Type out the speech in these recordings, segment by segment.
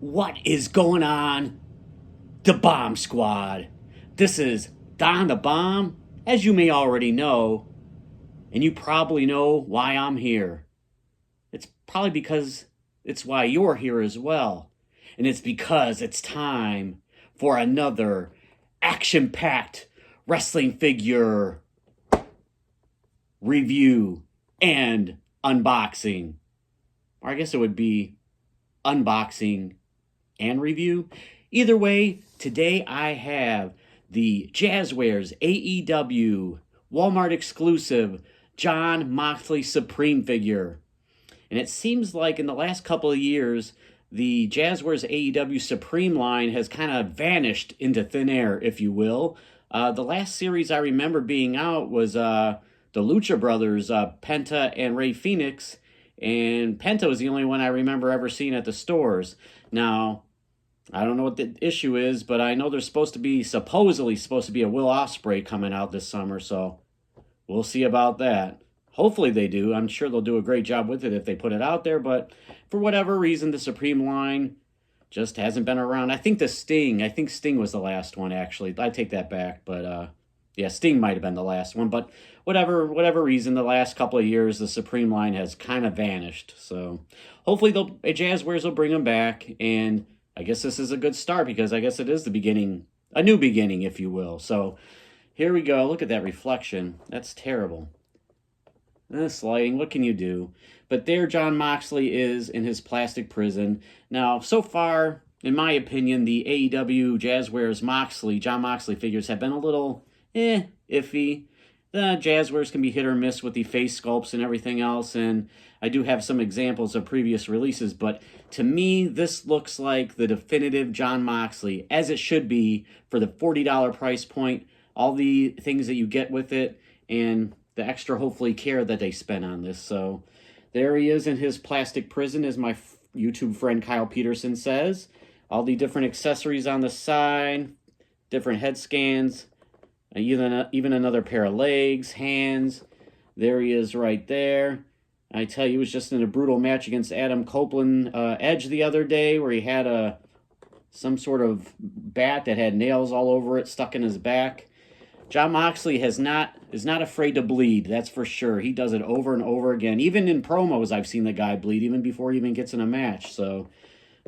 What is going on? The Bomb Squad. This is Don the Bomb, as you may already know, and you probably know why I'm here. It's probably because it's why you're here as well. And it's because it's time for another action-packed wrestling figure review and unboxing. Or I guess it would be unboxing and review. Either way, today I have the Jazwares AEW Walmart exclusive Jon Moxley Supreme figure. And it seems like in the last couple of years, the Jazwares AEW Supreme line has kind of vanished into thin air, if you will. The last series I remember being out was the Lucha Brothers, Penta and Rey Fenix. And Penta was the only one I remember ever seeing at the stores. Now, I don't know what the issue is, but I know there's supposedly supposed to be a Will Ospreay coming out this summer, so we'll see about that. Hopefully they do. I'm sure they'll do a great job with it if they put it out there, but for whatever reason, the Supreme line just hasn't been around. I think Sting was the last one, actually. I take that back, but yeah, Sting might have been the last one, but whatever reason, the last couple of years, the Supreme line has kind of vanished. So hopefully Jazwares will bring them back, and I guess this is a good start because I guess it is the beginning, a new beginning, if you will. So here we go. Look at that reflection. That's terrible. This lighting, what can you do? But there Jon Moxley is in his plastic prison. Now, so far, in my opinion, the AEW Jazwares Jon Moxley figures have been a little iffy. The Jazwares can be hit or miss with the face sculpts and everything else, and I do have some examples of previous releases, but to me, this looks like the definitive Jon Moxley, as it should be for the $40 price point, all the things that you get with it, and the extra, hopefully, care that they spent on this. So there he is in his plastic prison, as my YouTube friend Kyle Peterson says. All the different accessories on the side, different head scans, even another pair of legs, hands. There he is right there. I tell you, he was just in a brutal match against Adam Copeland Edge the other day, where he had some sort of bat that had nails all over it stuck in his back. Jon Moxley is not afraid to bleed, that's for sure. He does it over and over again. Even in promos, I've seen the guy bleed, even before he even gets in a match. So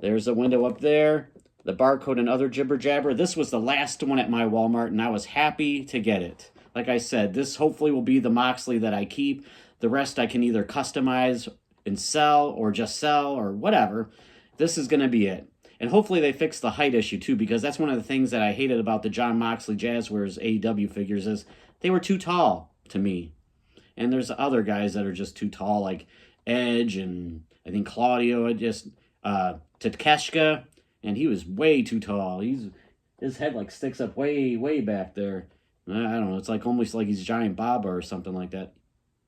there's a window up there. The barcode and other jibber jabber. This was the last one at my Walmart, and I was happy to get it. Like I said, this hopefully will be the Moxley that I keep. The rest I can either customize and sell, or just sell, or whatever. This is going to be it. And hopefully they fix the height issue too, because that's one of the things that I hated about the Jon Moxley Jazwares AEW figures is they were too tall to me. And there's other guys that are just too tall, like Edge and I think Claudio, Takeshka, and he was way too tall. His head like sticks up way back there. I don't know, it's like almost like he's Giant Baba or something like that.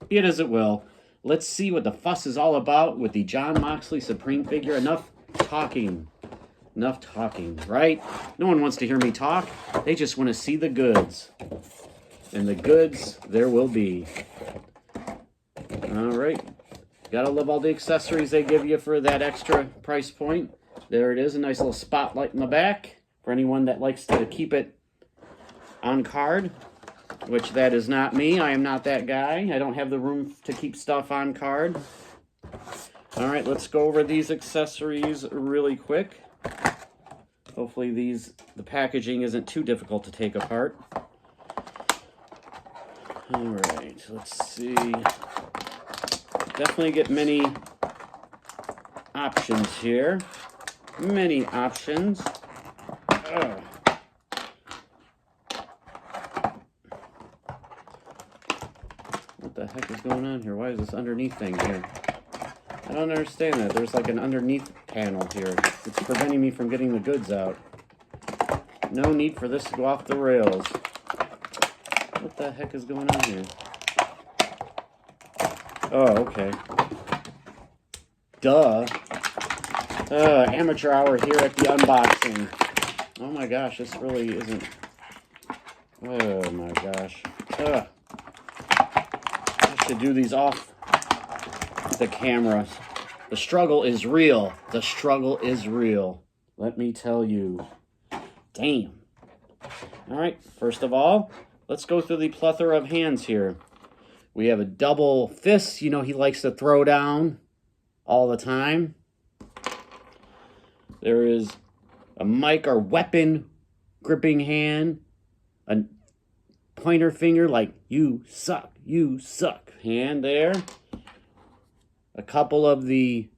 Be it as it will. Let's see what the fuss is all about with the Jon Moxley Supreme figure. Enough talking, right? No one wants to hear me talk. They just want to see the goods. And the goods there will be. All right. Gotta love all the accessories they give you for that extra price point. There it is, a nice little spotlight in the back for anyone that likes to keep it on card, which that is not me. I am not that guy. I don't have the room to keep stuff on card. All right, let's go over these accessories really quick. Hopefully the packaging isn't too difficult to take apart. All right, let's see. Definitely get many options here. Many options. Ugh. What the heck is going on here? Why is this underneath thing here? I don't understand that. There's like an underneath panel here. It's preventing me from getting the goods out. No need for this to go off the rails. What the heck is going on here? Oh, okay. Duh. Amateur hour here at the unboxing. Oh my gosh, this really isn't... Oh my gosh. I should do these off the camera. The struggle is real. The struggle is real. let me tell you. Damn. All right, first of all, let's go through the plethora of hands here. We have a double fist. You know he likes to throw down all the time. There is a mic or weapon gripping hand. A pointer finger like, you suck hand there. A couple of the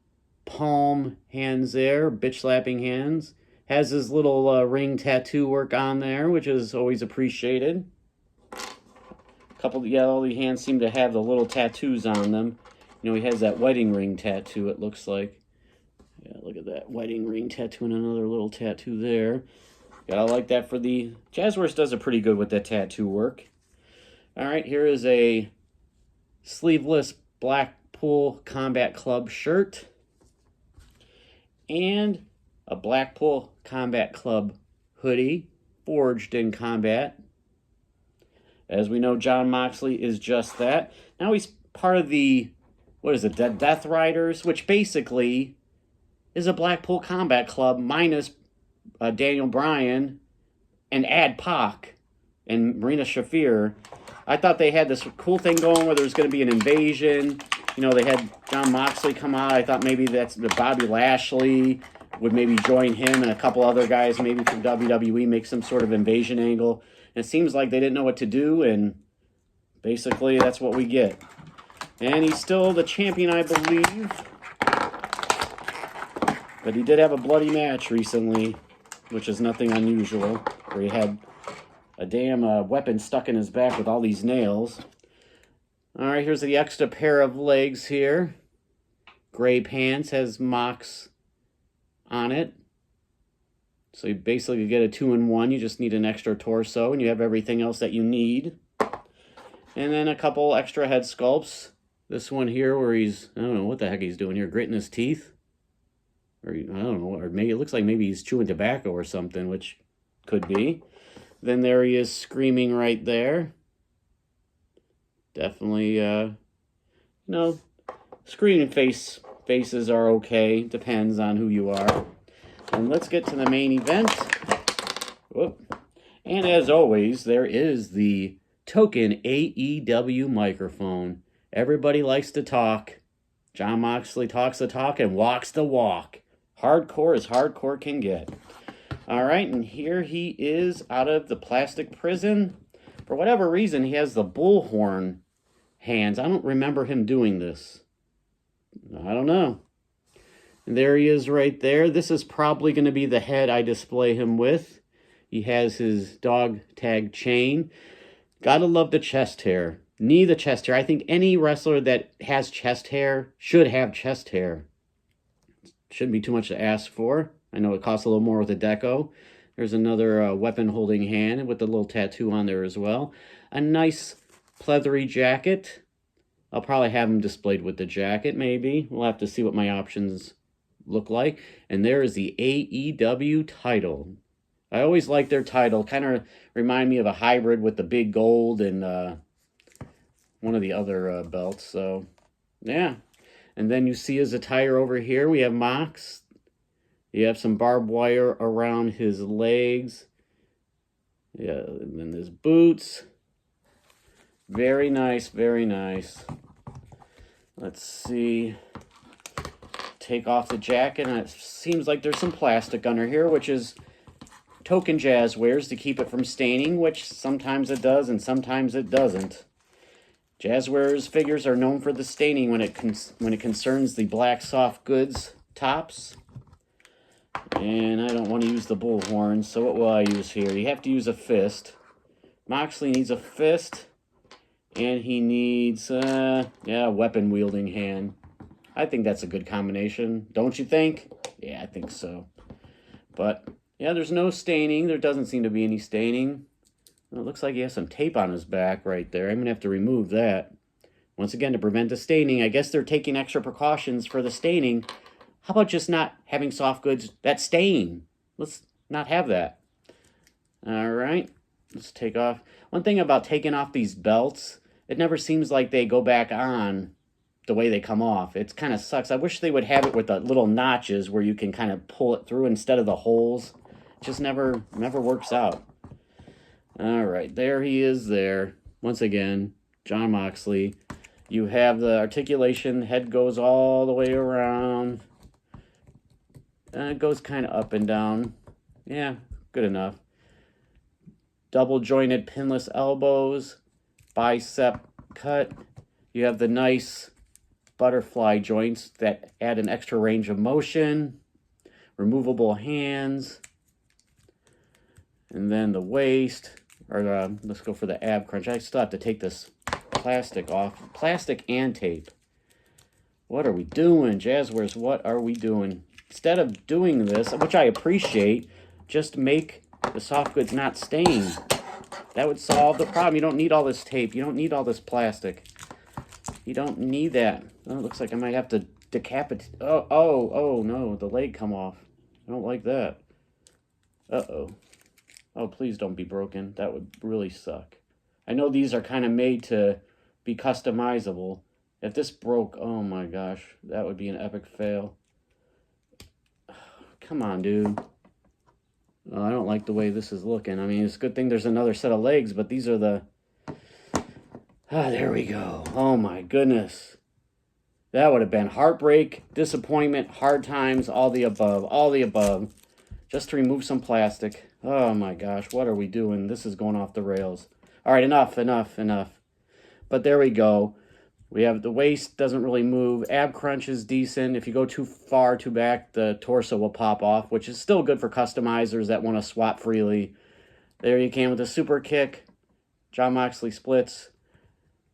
palm hands there, bitch slapping hands. Has his little ring tattoo work on there, which is always appreciated. All the hands seem to have the little tattoos on them. You know, he has that wedding ring tattoo, it looks like. Yeah, look at that wedding ring tattoo and another little tattoo there. Gotta like that for the... Jazwares does it pretty good with that tattoo work. All right, here is a sleeveless Blackpool Combat Club shirt. And a Blackpool Combat Club hoodie, forged in combat. As we know, Jon Moxley is just that. Now he's part of the, the Death Riders, which basically is a Blackpool Combat Club minus Daniel Bryan and add Pac and Marina Shafir. I thought they had this cool thing going where there's going to be an invasion. You know, they had Jon Moxley come out. I thought maybe that's Bobby Lashley would maybe join him and a couple other guys maybe from WWE, make some sort of invasion angle. And it seems like they didn't know what to do, and basically that's what we get. And he's still the champion, I believe. But he did have a bloody match recently, which is nothing unusual, where he had a damn weapon stuck in his back with all these nails. All right, here's the extra pair of legs here. Gray pants, has Mox on it. So you basically get a 2-in-1. You just need an extra torso, and you have everything else that you need. And then a couple extra head sculpts. This one here where he's, I don't know what the heck he's doing here, gritting his teeth. Or, I don't know, or maybe it looks like maybe he's chewing tobacco or something, which could be. Then there he is screaming right there. Definitely, screaming faces are okay. Depends on who you are. And let's get to the main event. Whoop. And as always, there is the token AEW microphone. Everybody likes to talk. Jon Moxley talks the talk and walks the walk. Hardcore as hardcore can get. All right, and here he is out of the plastic prison. For whatever reason, he has the bullhorn hands. I don't remember him doing this. I don't know. And there he is right there. This is probably going to be the head I display him with. He has his dog tag chain. Gotta love the chest hair. Need the chest hair. I think any wrestler that has chest hair should have chest hair. Shouldn't be too much to ask for. I know it costs a little more with a deco. There's another weapon holding hand with a little tattoo on there as well. A nice pleathery jacket. I'll probably have him displayed with the jacket, maybe. We'll have to see what my options look like. And there is the AEW title. I always like their title. Kind of remind me of a hybrid with the big gold and one of the other belts. So, yeah. And then you see his attire over here. We have Mox. You have some barbed wire around his legs. Yeah, and then his boots. Very nice, very nice. Let's see. Take off the jacket, and it seems like there's some plastic under here, which is token Jazwares to keep it from staining, which sometimes it does and sometimes it doesn't. Jazwares figures are known for the staining when it concerns the black soft goods tops. And I don't want to use the bullhorn, so what will I use here? You have to use a fist. Moxley needs a fist, and he needs, weapon-wielding hand. I think that's a good combination, don't you think? Yeah, I think so. But, yeah, there's no staining. There doesn't seem to be any staining. Well, it looks like he has some tape on his back right there. I'm going to have to remove that. Once again, to prevent the staining. I guess they're taking extra precautions for the staining. How about just not having soft goods that stain? Let's not have that. All right. Let's take off. One thing about taking off these belts, it never seems like they go back on the way they come off. It kind of sucks. I wish they would have it with the little notches where you can kind of pull it through instead of the holes. It just never works out. All right, there he is there. Once again, Jon Moxley. You have the articulation. Head goes all the way around. It goes kind of up and down. Yeah, good enough. Double jointed pinless elbows. Bicep cut. You have the nice butterfly joints that add an extra range of motion. Removable hands. And then the waist. Or let's go for the ab crunch. I still have to take this plastic off. Plastic and tape. What are we doing, Jazwares? What are we doing? Instead of doing this, which I appreciate, just make the soft goods not stain. That would solve the problem. You don't need all this tape. You don't need all this plastic. You don't need that. Oh, it looks like I might have to decapitate. Oh, no. The leg come off. I don't like that. Uh-oh. Oh, please don't be broken. That would really suck. I know these are kind of made to be customizable. If this broke, oh my gosh, that would be an epic fail. Come on, dude. Oh, I don't like the way this is looking. I mean, it's a good thing there's another set of legs, but these are the... there we go. Oh my goodness. That would have been heartbreak, disappointment, hard times, all the above. All the above. Just to remove some plastic. Oh my gosh, what are we doing? This is going off the rails. All right, enough. But there we go. We have the waist doesn't really move. Ab crunch is decent. If you go too far, too back, the torso will pop off, which is still good for customizers that want to swap freely. There you can with a super kick. Jon Moxley splits.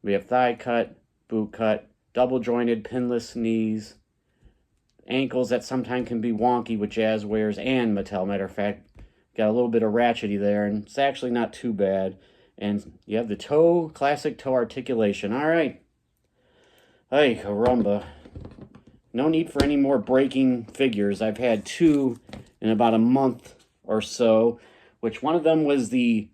We have thigh cut, boot cut, double jointed, pinless knees. Ankles that sometimes can be wonky with Jazwares and Mattel. Matter of fact, got a little bit of ratchety there, and it's actually not too bad. And you have the toe, classic toe articulation. All right. Ay, caramba. No need for any more breaking figures. I've had two in about a month or so, which one of them was the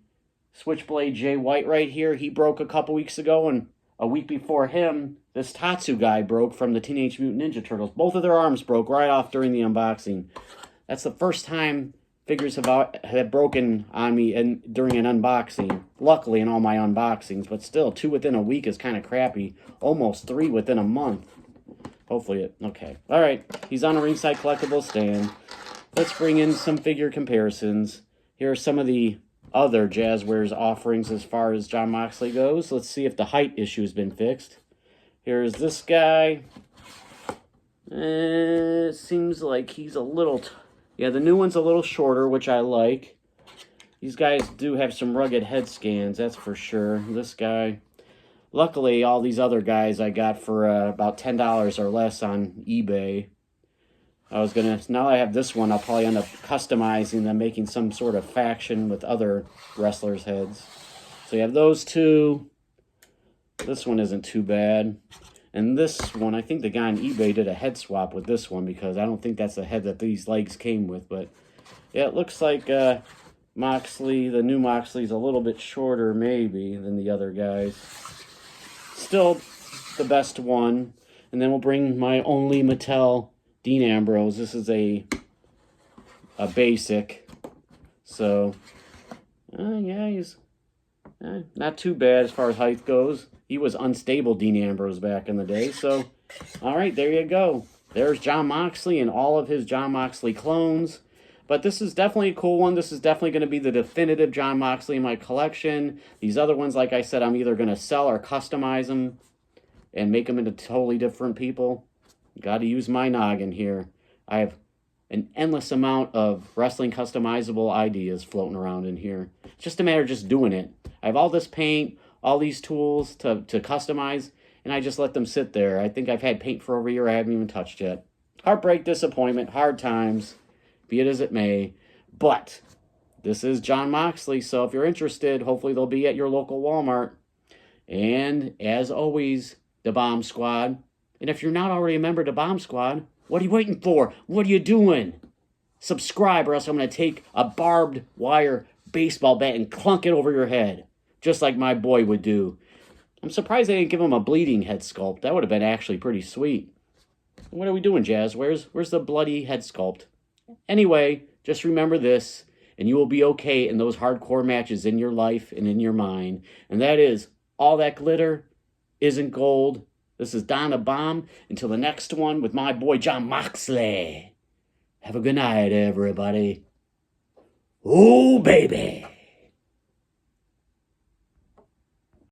Switchblade Jay White right here. He broke a couple weeks ago, and a week before him, this Tatsu guy broke from the Teenage Mutant Ninja Turtles. Both of their arms broke right off during the unboxing. That's the first time figures have broken on me during an unboxing. Luckily in all my unboxings, but still, 2 within a week is kind of crappy. Almost 3 within a month. Hopefully okay. All right, he's on a ringside collectible stand. Let's bring in some figure comparisons. Here are some of the other Jazwares offerings as far as Jon Moxley goes. Let's see if the height issue has been fixed. Here's this guy. It seems like he's a little... yeah, the new one's a little shorter, which I like. These guys do have some rugged head scans, that's for sure. This guy. Luckily, all these other guys I got for about $10 or less on eBay. Now that I have this one, I'll probably end up customizing them, making some sort of faction with other wrestlers' heads. So you have those two. This one isn't too bad. And this one, I think the guy on eBay did a head swap with this one because I don't think that's the head that these legs came with. But yeah, it looks like Moxley, the new Moxley's a little bit shorter maybe than the other guys. Still the best one. And then we'll bring my only Mattel Dean Ambrose. This is a basic. So, yeah, he's not too bad as far as height goes. He was unstable Dean Ambrose back in the day. So, all right, there you go. There's Jon Moxley and all of his Jon Moxley clones. But this is definitely a cool one. This is definitely going to be the definitive Jon Moxley in my collection. These other ones, like I said, I'm either going to sell or customize them and make them into totally different people. Got to use my noggin here. I have an endless amount of wrestling customizable ideas floating around in here. It's just a matter of just doing it. I have all this paint, all these tools to customize, and I just let them sit there. I think I've had paint for over a year I haven't even touched yet. Heartbreak, disappointment, hard times, be it as it may. But this is Jon Moxley, so if you're interested, hopefully they'll be at your local Walmart. And as always, the Bomb Squad. And if you're not already a member of the Bomb Squad, what are you waiting for? What are you doing? Subscribe, or else I'm going to take a barbed wire baseball bat and clunk it over your head, just like my boy would do. I'm surprised they didn't give him a bleeding head sculpt. That would have been actually pretty sweet. What are we doing, Jazz? Where's the bloody head sculpt? Anyway, just remember this, and you will be okay in those hardcore matches in your life and in your mind. And that is, all that glitter isn't gold. This is Donna Bomb. Until the next one with my boy John Moxley. Have a good night, everybody. Oh, baby.